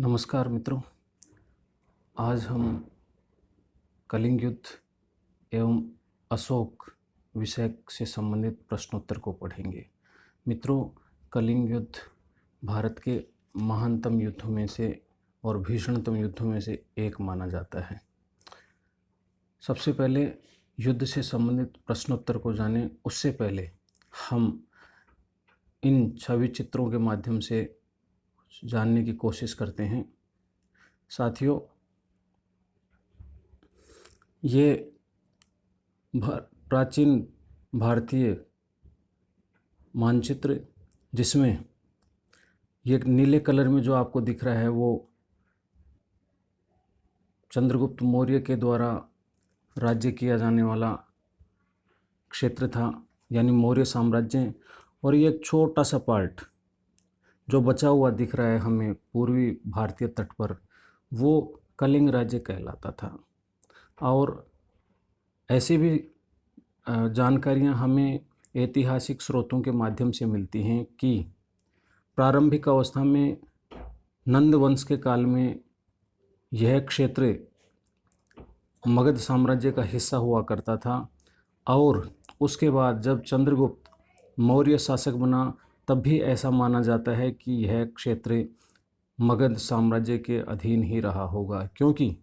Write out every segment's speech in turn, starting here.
नमस्कार मित्रों। आज हम कलिंग युद्ध एवं अशोक विषय से संबंधित प्रश्नोत्तर को पढ़ेंगे। मित्रों, कलिंग युद्ध भारत के महानतम युद्धों में से और भीषणतम युद्धों में से एक माना जाता है। सबसे पहले युद्ध से संबंधित प्रश्नोत्तर को जानें, उससे पहले हम इन छवि चित्रों के माध्यम से जानने की कोशिश करते हैं। साथियों, ये प्राचीन भारतीय मानचित्र, जिसमें ये नीले कलर में जो आपको दिख रहा है वो चंद्रगुप्त मौर्य के द्वारा राज्य किया जाने वाला क्षेत्र था, यानी मौर्य साम्राज्य। और ये एक छोटा सा पार्ट जो बचा हुआ दिख रहा है हमें पूर्वी भारतीय तट पर, वो कलिंग राज्य कहलाता था। और ऐसी भी जानकारियां हमें ऐतिहासिक स्रोतों के माध्यम से मिलती हैं कि प्रारंभिक अवस्था में नंद वंश के काल में यह क्षेत्र मगध साम्राज्य का हिस्सा हुआ करता था, और उसके बाद जब चंद्रगुप्त मौर्य शासक बना तब भी ऐसा माना जाता है कि यह क्षेत्र मगध साम्राज्य के अधीन ही रहा होगा, क्योंकि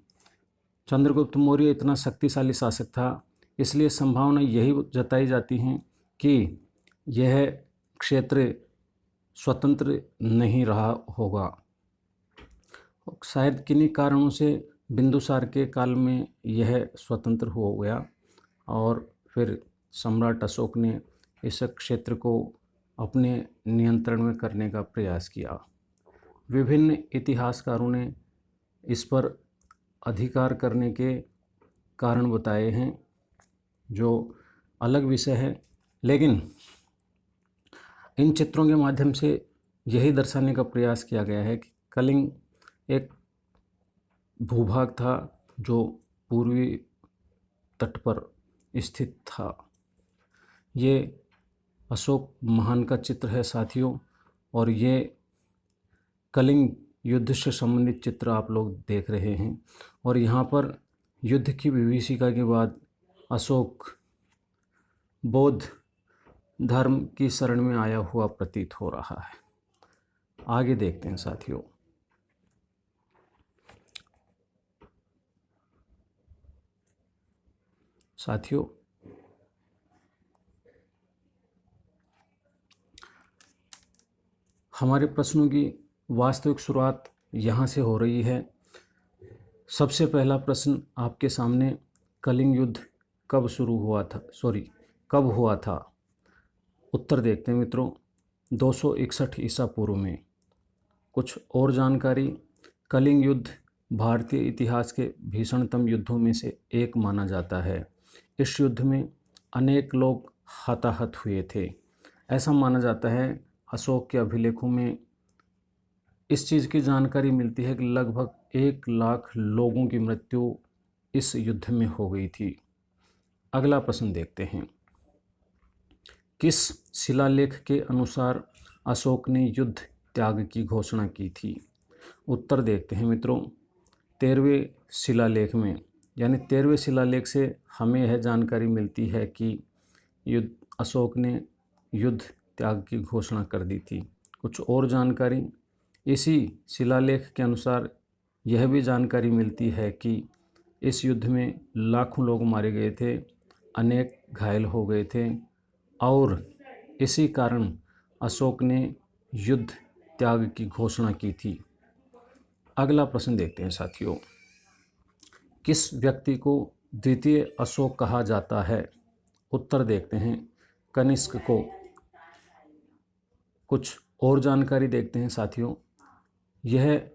चंद्रगुप्त मौर्य इतना शक्तिशाली शासक था। इसलिए संभावना यही जताई जाती है कि यह क्षेत्र स्वतंत्र नहीं रहा होगा। शायद किन्हीं कारणों से बिंदुसार के काल में यह स्वतंत्र हो गया और फिर सम्राट अशोक ने इस क्षेत्र को अपने नियंत्रण में करने का प्रयास किया। विभिन्न इतिहासकारों ने इस पर अधिकार करने के कारण बताए हैं, जो अलग विषय है, लेकिन इन चित्रों के माध्यम से यही दर्शाने का प्रयास किया गया है कि कलिंग एक भूभाग था जो पूर्वी तट पर स्थित था। ये अशोक महान का चित्र है साथियों, और ये कलिंग युद्ध से संबंधित चित्र आप लोग देख रहे हैं। और यहाँ पर युद्ध की विभीषिका के बाद अशोक बौद्ध धर्म की शरण में आया हुआ प्रतीत हो रहा है। आगे देखते हैं साथियों। हमारे प्रश्नों की वास्तविक शुरुआत यहाँ से हो रही है। सबसे पहला प्रश्न आपके सामने, कलिंग युद्ध कब शुरू हुआ था, कब हुआ था? उत्तर देखते हैं मित्रों। 261 ईसा पूर्व में। कुछ और जानकारी, कलिंग युद्ध भारतीय इतिहास के भीषणतम युद्धों में से एक माना जाता है। इस युद्ध में अनेक लोग हताहत हुए थे। ऐसा माना जाता है, अशोक के अभिलेखों में इस चीज़ की जानकारी मिलती है कि लगभग 1 लाख लोगों की मृत्यु इस युद्ध में हो गई थी। अगला प्रश्न देखते हैं। किस शिलालेख के अनुसार अशोक ने युद्ध त्याग की घोषणा की थी? उत्तर देखते हैं मित्रों। 13वें शिलालेख में, यानी 13वें शिलालेख से हमें यह जानकारी मिलती है कि अशोक ने युद्ध त्याग की घोषणा कर दी थी। कुछ और जानकारी, इसी शिलालेख के अनुसार यह भी जानकारी मिलती है कि इस युद्ध में लाखों लोग मारे गए थे, अनेक घायल हो गए थे, और इसी कारण अशोक ने युद्ध त्याग की घोषणा की थी। अगला प्रश्न देखते हैं साथियों। किस व्यक्ति को द्वितीय अशोक कहा जाता है? उत्तर देखते हैं, कनिष्क को। कुछ और जानकारी देखते हैं साथियों। यह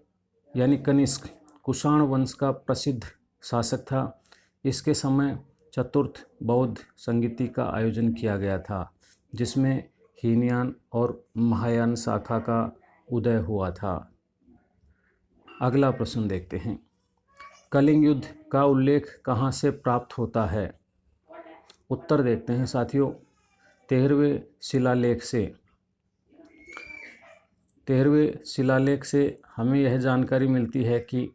यानी कनिष्क कुषाण वंश का प्रसिद्ध शासक था। इसके समय चतुर्थ बौद्ध संगीति का आयोजन किया गया था, जिसमें हीनयान और महायान शाखा का उदय हुआ था। अगला प्रश्न देखते हैं। कलिंग युद्ध का उल्लेख कहाँ से प्राप्त होता है? उत्तर देखते हैं साथियों, 13वें शिलालेख से। 13वें शिलालेख से हमें यह जानकारी मिलती है कि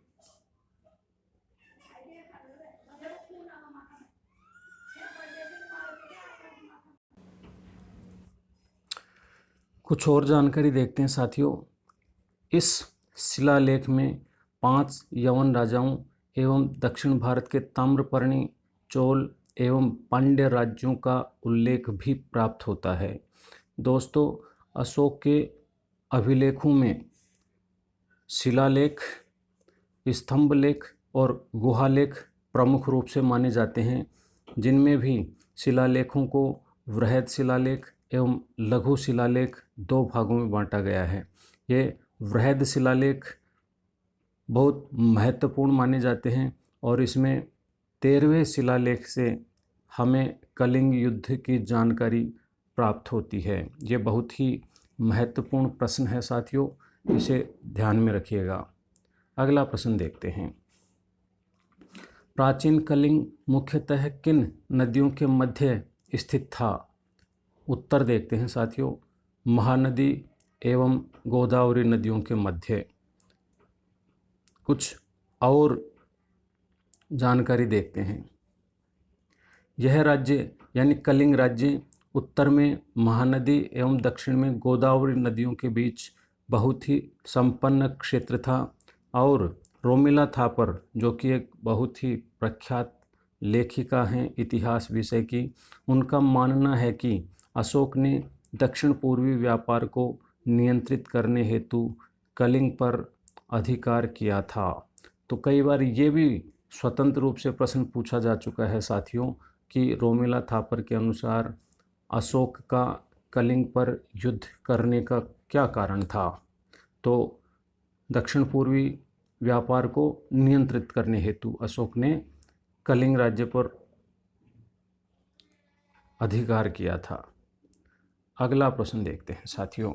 कुछ और जानकारी देखते हैं साथियों। इस शिलालेख में 5 यवन राजाओं एवं दक्षिण भारत के ताम्रपर्णी, चोल एवं पांड्य राज्यों का उल्लेख भी प्राप्त होता है। दोस्तों, अशोक के अभिलेखों में शिलालेख, स्तंभलेख और गुहालेख प्रमुख रूप से माने जाते हैं, जिनमें भी शिलालेखों को वृहद शिलालेख एवं लघु शिलालेख 2 भागों में बांटा गया है। ये वृहद शिलालेख बहुत महत्वपूर्ण माने जाते हैं और इसमें 13वें शिलालेख से हमें कलिंग युद्ध की जानकारी प्राप्त होती है। ये बहुत ही महत्वपूर्ण प्रश्न है साथियों, इसे ध्यान में रखिएगा। अगला प्रश्न देखते हैं। प्राचीन कलिंग मुख्यतः किन नदियों के मध्य स्थित था? उत्तर देखते हैं साथियों, महानदी एवं गोदावरी नदियों के मध्य। कुछ और जानकारी देखते हैं। यह राज्य यानी कलिंग राज्य उत्तर में महानदी एवं दक्षिण में गोदावरी नदियों के बीच बहुत ही संपन्न क्षेत्र था और रोमिला थापर, जो कि एक बहुत ही प्रख्यात लेखिका हैं इतिहास विषय की, उनका मानना है कि अशोक ने दक्षिण पूर्वी व्यापार को नियंत्रित करने हेतु कलिंग पर अधिकार किया था। तो कई बार ये भी स्वतंत्र रूप से प्रश्न पूछा जा चुका है साथियों कि रोमिला थापर के अनुसार अशोक का कलिंग पर युद्ध करने का क्या कारण था। तो दक्षिण पूर्वी व्यापार को नियंत्रित करने हेतु अशोक ने कलिंग राज्य पर अधिकार किया था। अगला प्रश्न देखते हैं साथियों।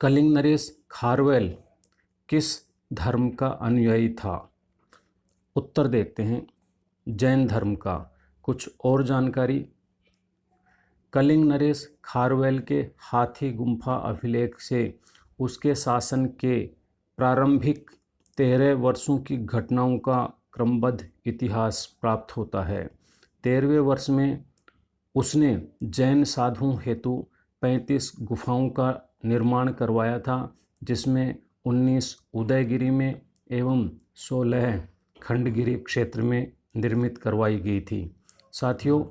कलिंग नरेश खारवेल किस धर्म का अनुयायी था? उत्तर देखते हैं, जैन धर्म का। कुछ और जानकारी। कलिंग नरेश खारवेल के हाथी गुम्फा अभिलेख से उसके शासन के प्रारंभिक 13 वर्षों की घटनाओं का क्रमबद्ध इतिहास प्राप्त होता है। 13वें वर्ष में उसने जैन साधुओं हेतु 35 गुफाओं का निर्माण करवाया था, जिसमें 19 उदयगिरी में एवं 16 खंडगिरी क्षेत्र में निर्मित करवाई गई थी। साथियों,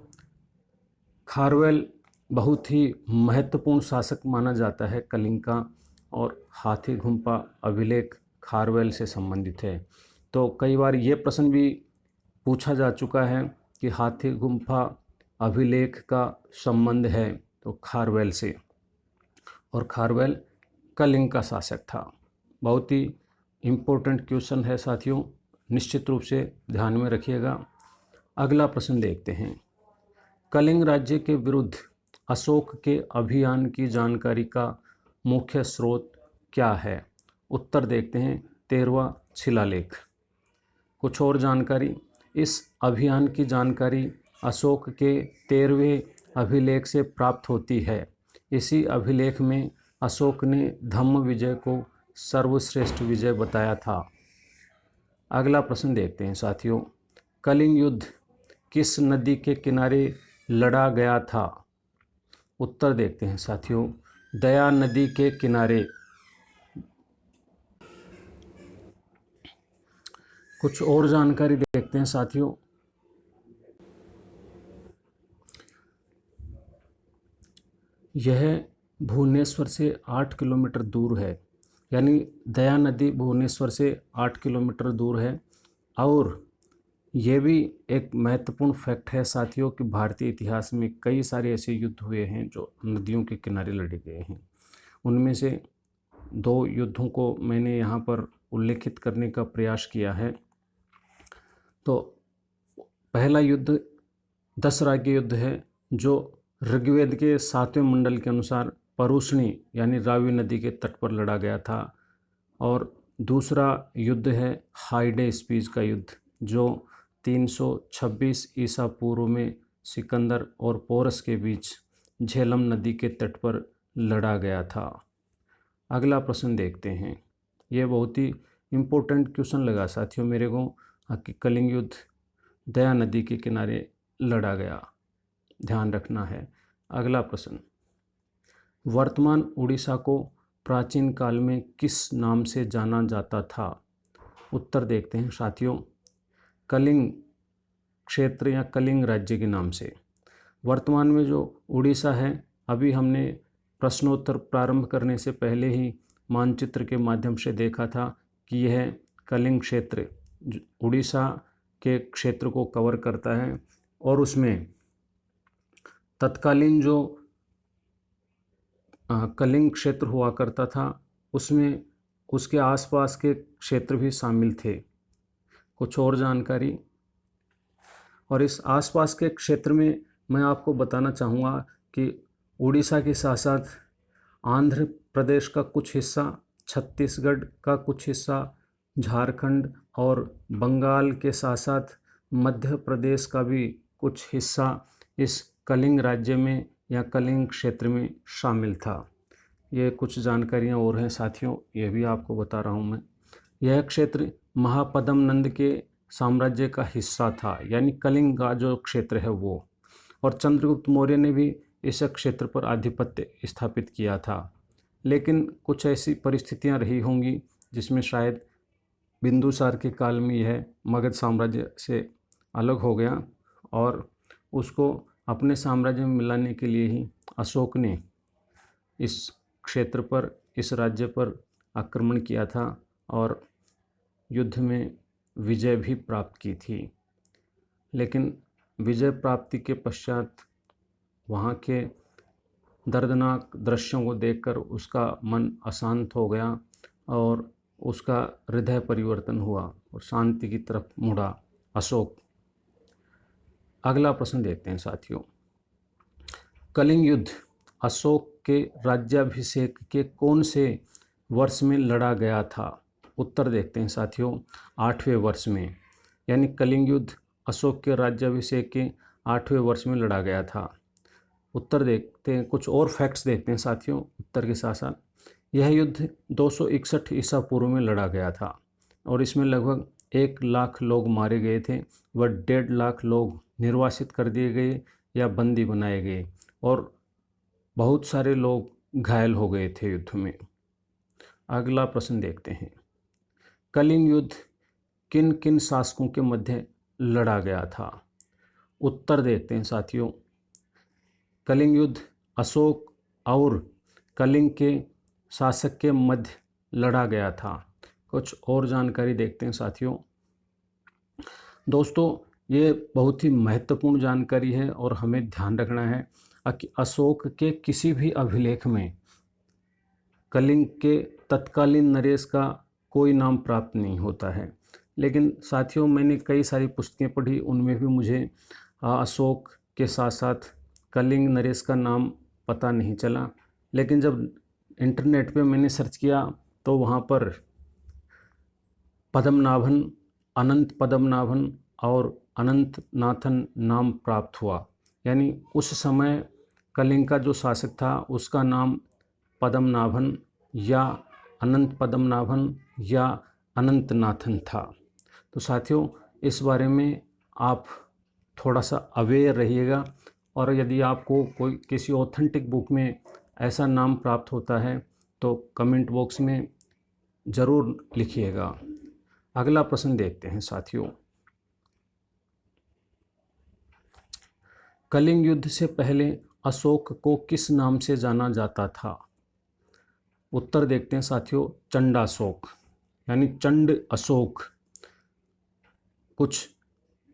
खारवेल बहुत ही महत्वपूर्ण शासक माना जाता है कलिंग का और हाथी गुम्फा अभिलेख खारवेल से संबंधित है। तो कई बार ये प्रश्न भी पूछा जा चुका है कि हाथी गुम्फा अभिलेख का संबंध है तो खारवेल से, और खारवेल कलिंग का शासक था। बहुत ही इम्पोर्टेंट क्वेश्चन है साथियों, निश्चित रूप से ध्यान में रखिएगा। अगला प्रश्न देखते हैं। कलिंग राज्य के विरुद्ध अशोक के अभियान की जानकारी का मुख्य स्रोत क्या है? उत्तर देखते हैं, 13वां शिलालेख। कुछ और जानकारी। इस अभियान की जानकारी अशोक के 13वें अभिलेख से प्राप्त होती है। इसी अभिलेख में अशोक ने धम्म विजय को सर्वश्रेष्ठ विजय बताया था। अगला प्रश्न देखते हैं साथियों। कलिंग युद्ध किस नदी के किनारे लड़ा गया था? उत्तर देखते हैं साथियों, दया नदी के किनारे। कुछ और जानकारी देखते हैं साथियों। यह भुवनेश्वर से 8 किलोमीटर दूर है, यानी दया नदी भुवनेश्वर से 8 किलोमीटर दूर है। और ये भी एक महत्वपूर्ण फैक्ट है साथियों कि भारतीय इतिहास में कई सारे ऐसे युद्ध हुए हैं जो नदियों के किनारे लड़े गए हैं। उनमें से 2 युद्धों को मैंने यहाँ पर उल्लेखित करने का प्रयास किया है। तो पहला युद्ध दसराज्य युद्ध है, जो ऋग्वेद के 7वें मंडल के अनुसार परुष्णी यानी रावी नदी के तट पर लड़ा गया था। और दूसरा युद्ध है हाइडे स्पीज का युद्ध, जो 326 ईसा पूर्व में सिकंदर और पोरस के बीच झेलम नदी के तट पर लड़ा गया था। अगला प्रश्न देखते हैं। ये बहुत ही इम्पोर्टेंट क्वेश्चन लगा साथियों मेरे को कि कलिंग युद्ध दया नदी के किनारे लड़ा गया, ध्यान रखना है। अगला प्रश्न, वर्तमान उड़ीसा को प्राचीन काल में किस नाम से जाना जाता था? उत्तर देखते हैं साथियों, कलिंग क्षेत्र या कलिंग राज्य के नाम से। वर्तमान में जो उड़ीसा है, अभी हमने प्रश्नोत्तर प्रारंभ करने से पहले ही मानचित्र के माध्यम से देखा था कि यह कलिंग क्षेत्र उड़ीसा के क्षेत्र को कवर करता है और उसमें तत्कालीन जो कलिंग क्षेत्र हुआ करता था उसमें उसके आसपास के क्षेत्र भी शामिल थे। कुछ और जानकारी, और इस आसपास के क्षेत्र में मैं आपको बताना चाहूँगा कि उड़ीसा के साथ साथ आंध्र प्रदेश का कुछ हिस्सा, छत्तीसगढ़ का कुछ हिस्सा, झारखंड और बंगाल के साथ साथ मध्य प्रदेश का भी कुछ हिस्सा इस कलिंग राज्य में या कलिंग क्षेत्र में शामिल था। ये कुछ जानकारियाँ और हैं साथियों, ये भी आपको बता रहा हूँ मैं। यह क्षेत्र महापद्म नंद के साम्राज्य का हिस्सा था, यानी कलिंग का जो क्षेत्र है वो, और चंद्रगुप्त मौर्य ने भी इस क्षेत्र पर आधिपत्य स्थापित किया था। लेकिन कुछ ऐसी परिस्थितियां रही होंगी जिसमें शायद बिंदुसार के काल में यह मगध साम्राज्य से अलग हो गया और उसको अपने साम्राज्य में मिलाने के लिए ही अशोक ने इस क्षेत्र पर, इस राज्य पर आक्रमण किया था और युद्ध में विजय भी प्राप्त की थी। लेकिन विजय प्राप्ति के पश्चात वहाँ के दर्दनाक दृश्यों को देखकर उसका मन अशांत हो गया और उसका हृदय परिवर्तन हुआ और शांति की तरफ मुड़ा अशोक। अगला प्रश्न देखते हैं साथियों, कलिंग युद्ध अशोक के राज्याभिषेक के कौन से वर्ष में लड़ा गया था? उत्तर देखते हैं साथियों, 8वें वर्ष में, यानी कलिंग युद्ध अशोक के राज्याभिषेक के 8वें वर्ष में लड़ा गया था। उत्तर देखते हैं, कुछ और फैक्ट्स देखते हैं साथियों उत्तर के साथ साथ। यह युद्ध 261 ईसा पूर्व में लड़ा गया था और इसमें लगभग 1 लाख लोग मारे गए थे व 1.5 लाख लोग निर्वासित कर दिए गए या बंदी बनाए गए और बहुत सारे लोग घायल हो गए थे युद्ध में। अगला प्रश्न देखते हैं, कलिंग युद्ध किन किन शासकों के मध्य लड़ा गया था? उत्तर देखते हैं साथियों, कलिंग युद्ध अशोक और कलिंग के शासक के मध्य लड़ा गया था। कुछ और जानकारी देखते हैं साथियों। दोस्तों, ये बहुत ही महत्वपूर्ण जानकारी है और हमें ध्यान रखना है कि अशोक के किसी भी अभिलेख में कलिंग के तत्कालीन नरेश का कोई नाम प्राप्त नहीं होता है। लेकिन साथियों, मैंने कई सारी पुस्तकें पढ़ी, उनमें भी मुझे अशोक के साथ साथ कलिंग नरेश का नाम पता नहीं चला। लेकिन जब इंटरनेट पे मैंने सर्च किया तो वहाँ पर पद्मनाभन, अनंत पद्मनाभन और अनंत नाथन नाम प्राप्त हुआ। यानी उस समय कलिंग का जो शासक था उसका नाम पद्मनाभन या अनंत पद्मनाभन या अनंत नाथन था। तो साथियों, इस बारे में आप थोड़ा सा अवेयर रहिएगा और यदि आपको कोई किसी ऑथेंटिक बुक में ऐसा नाम प्राप्त होता है तो कमेंट बॉक्स में ज़रूर लिखिएगा। अगला प्रश्न देखते हैं साथियों, कलिंग युद्ध से पहले अशोक को किस नाम से जाना जाता था? उत्तर देखते हैं साथियों, चंडाशोक, यानी चंड अशोक। कुछ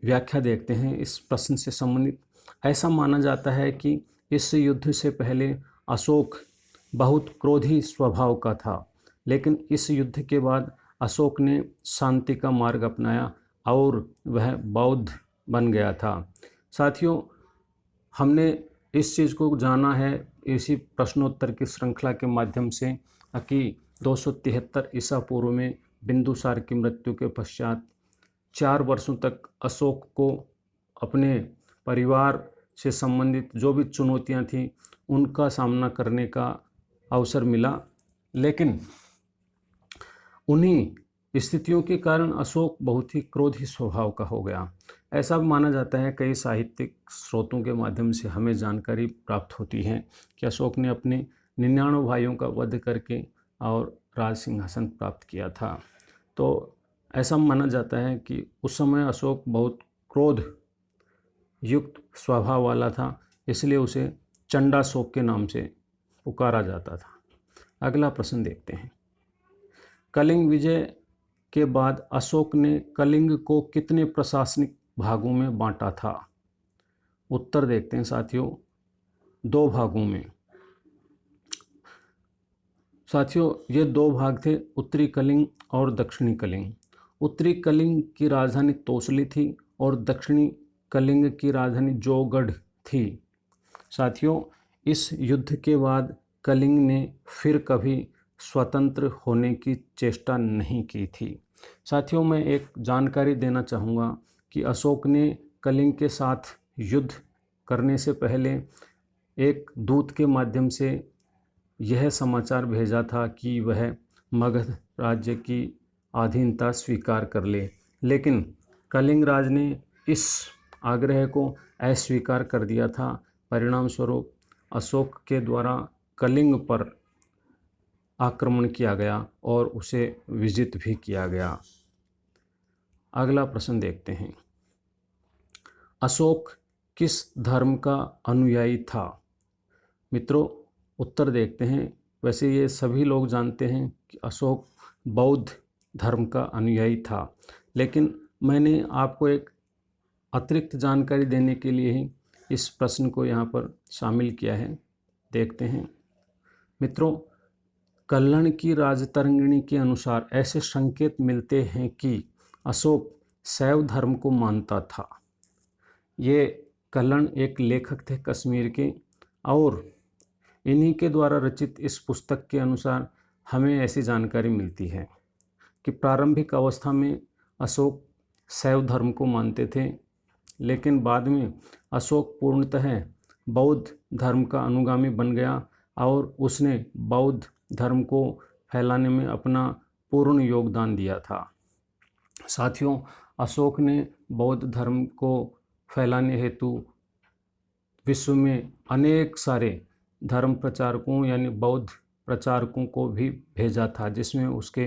व्याख्या देखते हैं इस प्रश्न से संबंधित। ऐसा माना जाता है कि इस युद्ध से पहले अशोक बहुत क्रोधी स्वभाव का था, लेकिन इस युद्ध के बाद अशोक ने शांति का मार्ग अपनाया और वह बौद्ध बन गया था। साथियों, हमने इस चीज़ को जाना है इसी प्रश्नोत्तर की श्रृंखला के माध्यम से कि 273 ईसा पूर्व में बिंदुसार की मृत्यु के पश्चात 4 वर्षों तक अशोक को अपने परिवार से संबंधित जो भी चुनौतियां थीं उनका सामना करने का अवसर मिला लेकिन उन्हीं स्थितियों के कारण अशोक बहुत ही क्रोधी स्वभाव का हो गया। ऐसा माना जाता है, कई साहित्यिक स्रोतों के माध्यम से हमें जानकारी प्राप्त होती है कि अशोक ने अपने 99 भाइयों का वध करके और राज सिंहासन प्राप्त किया था। तो ऐसा माना जाता है कि उस समय अशोक बहुत क्रोध युक्त स्वभाव वाला था, इसलिए उसे चंडाशोक के नाम से पुकारा जाता था। अगला प्रश्न देखते हैं। कलिंग विजय के बाद अशोक ने कलिंग को कितने प्रशासनिक भागों में बांटा था? उत्तर देखते हैं साथियों, 2 भागों में। साथियों, ये 2 भाग थे, उत्तरी कलिंग और दक्षिणी कलिंग। उत्तरी कलिंग की राजधानी तोसली थी और दक्षिणी कलिंग की राजधानी जोगढ़ थी। साथियों, इस युद्ध के बाद कलिंग ने फिर कभी स्वतंत्र होने की चेष्टा नहीं की थी। साथियों, मैं एक जानकारी देना चाहूँगा कि अशोक ने कलिंग के साथ युद्ध करने से पहले एक दूत के माध्यम से यह समाचार भेजा था कि वह मगध राज्य की अधीनता स्वीकार कर ले, लेकिन कलिंग राज ने इस आग्रह को अस्वीकार कर दिया था। परिणाम स्वरूप अशोक के द्वारा कलिंग पर आक्रमण किया गया और उसे विजित भी किया गया। अगला प्रश्न देखते हैं। अशोक किस धर्म का अनुयायी था? मित्रों, उत्तर देखते हैं। वैसे ये सभी लोग जानते हैं कि अशोक बौद्ध धर्म का अनुयायी था, लेकिन मैंने आपको एक अतिरिक्त जानकारी देने के लिए ही इस प्रश्न को यहाँ पर शामिल किया है। देखते हैं मित्रों, कल्हण की राजतरंगिणी के अनुसार ऐसे संकेत मिलते हैं कि अशोक शैव धर्म को मानता था। ये कल्हण एक लेखक थे कश्मीर के, और इन्हीं के द्वारा रचित इस पुस्तक के अनुसार हमें ऐसी जानकारी मिलती है कि प्रारंभिक अवस्था में अशोक शैव धर्म को मानते थे, लेकिन बाद में अशोक पूर्णतः बौद्ध धर्म का अनुगामी बन गया और उसने बौद्ध धर्म को फैलाने में अपना पूर्ण योगदान दिया था। साथियों, अशोक ने बौद्ध धर्म को फैलाने हेतु विश्व में अनेक सारे धर्म प्रचारकों यानी बौद्ध प्रचारकों को भी भेजा था, जिसमें उसके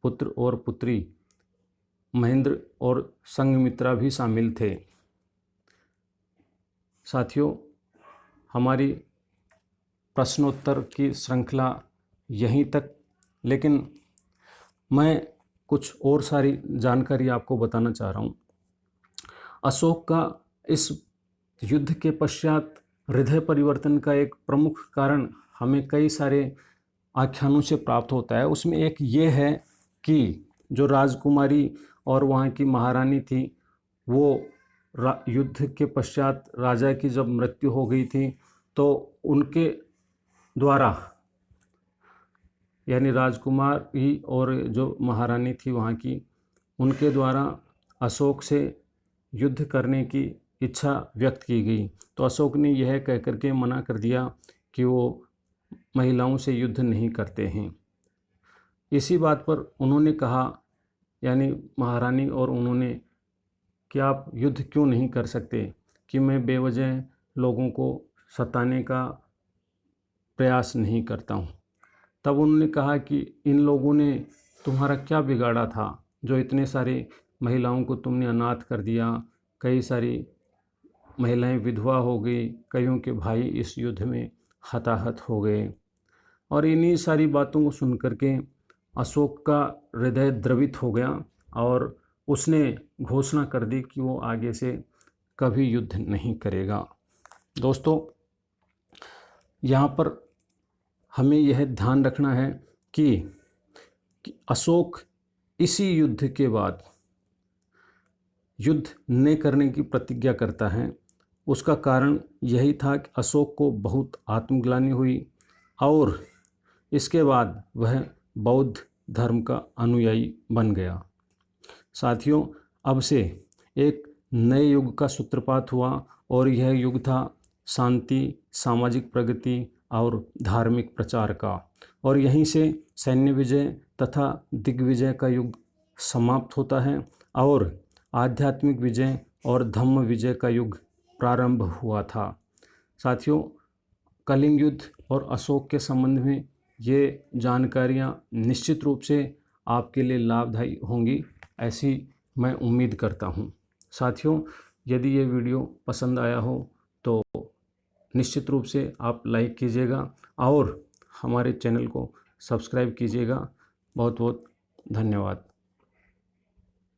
पुत्र और पुत्री महेंद्र और संघमित्रा भी शामिल थे। साथियों, हमारी प्रश्नोत्तर की श्रृंखला यहीं तक, लेकिन मैं कुछ और सारी जानकारी आपको बताना चाह रहा हूँ। अशोक का इस युद्ध के पश्चात हृदय परिवर्तन का एक प्रमुख कारण हमें कई सारे आख्यानों से प्राप्त होता है। उसमें एक ये है कि जो राजकुमारी और वहाँ की महारानी थी, वो युद्ध के पश्चात राजा की जब मृत्यु हो गई थी, तो उनके द्वारा यानी राजकुमारी और जो महारानी थी वहाँ की, उनके द्वारा अशोक से युद्ध करने की इच्छा व्यक्त की गई। तो अशोक ने यह कह करके मना कर दिया कि वो महिलाओं से युद्ध नहीं करते हैं। इसी बात पर उन्होंने कहा, यानी महारानी और उन्होंने, कि आप युद्ध क्यों नहीं कर सकते, कि मैं बेवजह लोगों को सताने का प्रयास नहीं करता हूँ। तब उन्होंने कहा कि इन लोगों ने तुम्हारा क्या बिगाड़ा था, जो इतने सारे महिलाओं को तुमने अनाथ कर दिया, कई सारी महिलाएं विधवा हो गई, कईयों के भाई इस युद्ध में हताहत हो गए। और इन्हीं सारी बातों को सुन करके अशोक का हृदय द्रवित हो गया और उसने घोषणा कर दी कि वो आगे से कभी युद्ध नहीं करेगा। दोस्तों, यहाँ पर हमें यह ध्यान रखना है कि अशोक इसी युद्ध के बाद युद्ध न करने की प्रतिज्ञा करता है। उसका कारण यही था कि अशोक को बहुत आत्मग्लानि हुई और इसके बाद वह बौद्ध धर्म का अनुयायी बन गया। साथियों, अब से एक नए युग का सूत्रपात हुआ और यह युग था शांति, सामाजिक प्रगति और धार्मिक प्रचार का, और यहीं से सैन्य विजय तथा दिग्विजय का युग समाप्त होता है और आध्यात्मिक विजय और धम्म विजय का युग प्रारंभ हुआ था। साथियों, कलिंग युद्ध और अशोक के संबंध में ये जानकारियाँ निश्चित रूप से आपके लिए लाभदायी होंगी, ऐसी मैं उम्मीद करता हूँ। साथियों, यदि ये वीडियो पसंद आया हो तो निश्चित रूप से आप लाइक कीजिएगा और हमारे चैनल को सब्सक्राइब कीजिएगा। बहुत बहुत धन्यवाद।